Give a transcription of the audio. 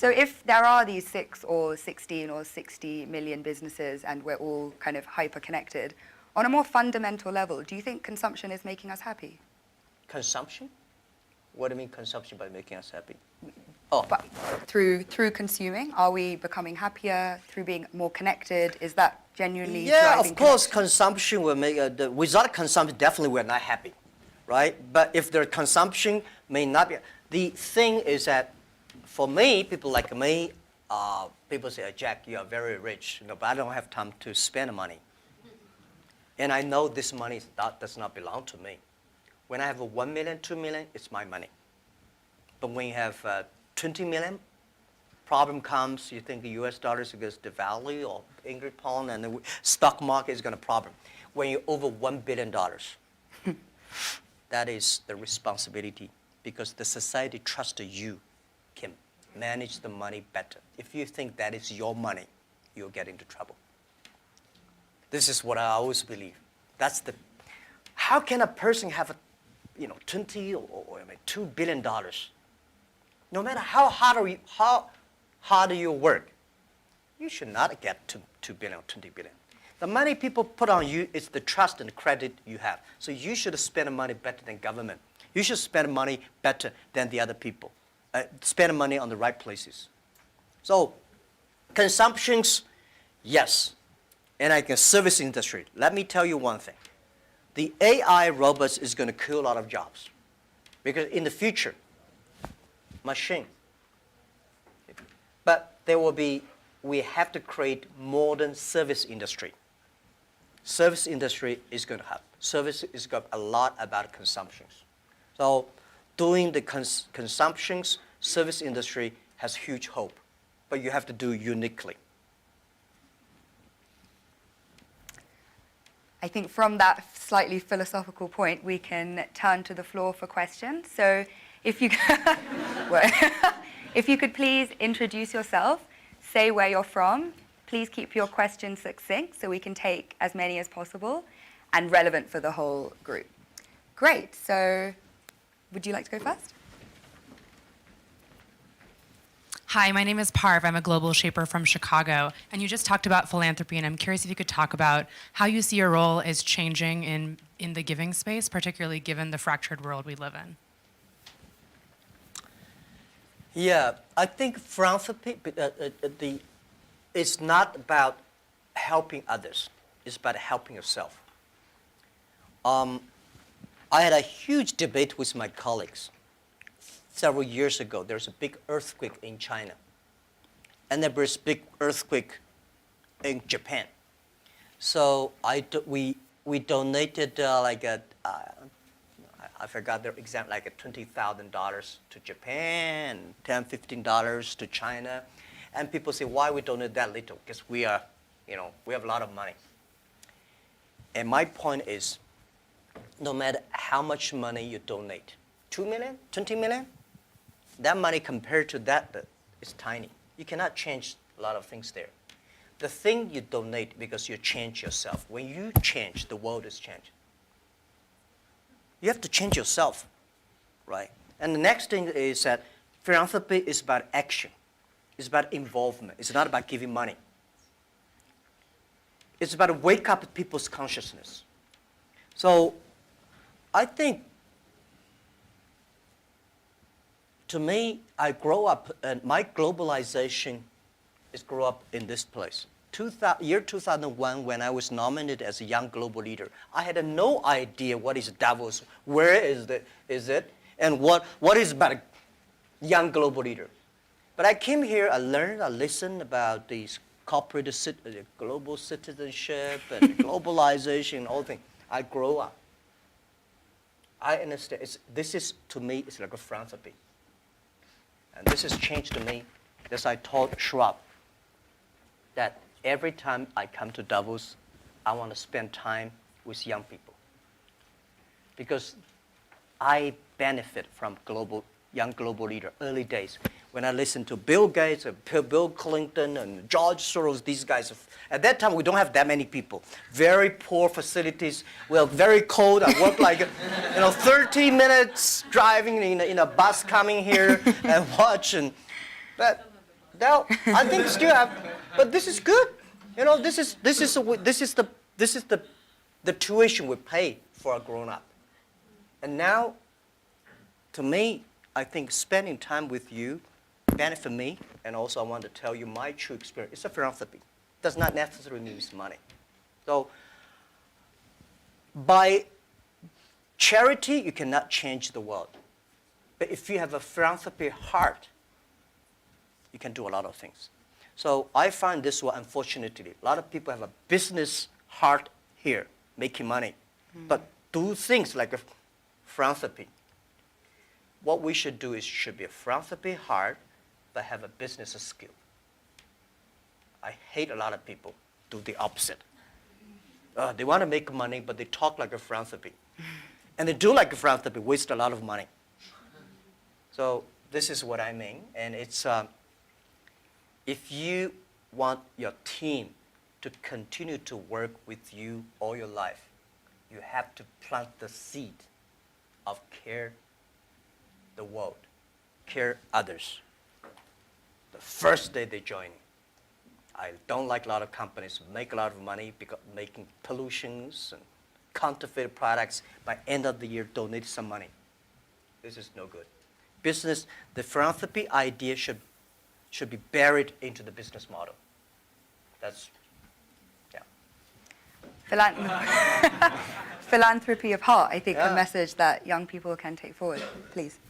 So if there are these 6 or 16 or 60 million businesses and we're all kind of hyper-connected, on a more fundamental level, do you think consumption is making us happy? Consumption? What do you mean consumption by making us happy? Oh. But through consuming, are we becoming happier through being more connected? Is that genuinely Yeah, driving of course, connection? consumption will make, without consumption, definitely we're not happy, right? But if the consumption may not be, the thing is that for me, people like me, people say, Jack, you are very rich, but I don't have time to spend money. And I know this money does not belong to me. When I have 1 million, 2 million, it's my money. But when you have 20 million, problem comes, you think the US dollar is going to devalue or English pound and the stock market is going to problem. When you're over $1 billion, that is the responsibility because the society trusts you can manage the money better. If you think that is your money, you'll get into trouble. This is what I always believe. That's the, how can a person have a, 20 or $2 billion? No matter how hard you work, you should not get to 2 billion or 20 billion. The money people put on you is the trust and credit you have. So you should spend money better than government. You should spend money better than the other people. Spend money on the right places. So consumptions, yes. And I can service industry. Let me tell you one thing. The AI robots is going to kill a lot of jobs. Because in the future, machine. But there will be, we have to create modern service industry. Service industry is going to have. Service is got a lot about consumptions. So doing the consumptions, service industry has huge hope. But you have to do uniquely. I think from that slightly philosophical point, we can turn to the floor for questions. So if you, if you could please introduce yourself, say where you're from, please keep your questions succinct so we can take as many as possible and relevant for the whole group. Great, so would you like to go first? Hi, my name is Parv. I'm a global shaper from Chicago. And you just talked about philanthropy, and I'm curious if you could talk about how you see your role is changing in the giving space, particularly given the fractured world we live in. Yeah, I think philanthropy, it's not about helping others. It's about helping yourself. I had a huge debate with my colleagues. Several years ago, there was a big earthquake in China. And there was a big earthquake in Japan. So we donated I forgot the exact, like $20,000 to Japan, $10, $15 to China. And people say, why we donate that little? Because we are, we have a lot of money. And my point is, no matter how much money you donate, 2 million, 20 million, that money compared to that is tiny. You cannot change a lot of things there. The thing you donate because you change yourself. When you change, the world is changed. You have to change yourself, right? And the next thing is that philanthropy is about action. It's about involvement. It's not about giving money. It's about wake up people's consciousness. So I think to me, I grow up, and my globalization is grow up in this place. Year 2001, when I was nominated as a young global leader, I had no idea what is Davos, where is it, and what is about a young global leader. But I came here, I learned, I listened about these corporate global citizenship and globalization and all things. I grow up. I understand. This is, to me, it's like a philanthropy. And this has changed to me. As I told Schwab, that every time I come to Davos, I want to spend time with young people. Because I benefit from young global leader, early days. When I listened to Bill Gates, Bill Clinton, and George Soros, these guys, at that time we don't have that many people. Very poor facilities. Well, very cold. I worked like 30 minutes driving in a bus coming here and watching. But Now, I think still have, but this is good. You know, this is the tuition we pay for a grown up. And now, to me, I think spending time with you benefit me, and also I want to tell you my true experience. It's a philanthropy. Does not necessarily mean money. So, by charity, you cannot change the world. But if you have a philanthropy heart, you can do a lot of things. So I find this one, unfortunately, a lot of people have a business heart here, making money, but do things like a philanthropy. What we should do is should be a philanthropy heart, but have a business skill. I hate a lot of people do the opposite. They want to make money, but they talk like a philanthropy. And they do like a philanthropy, waste a lot of money. So this is what I mean, and it's, if you want your team to continue to work with you all your life, you have to plant the seed of care the world, care others. The first day they join. I don't like a lot of companies make a lot of money because making pollutions and counterfeit products. By end of the year, donate some money. This is no good. Business, the philanthropy idea should be buried into the business model. That's, yeah. Philanthropy of heart, I think, Yeah. a message that young people can take forward. Please.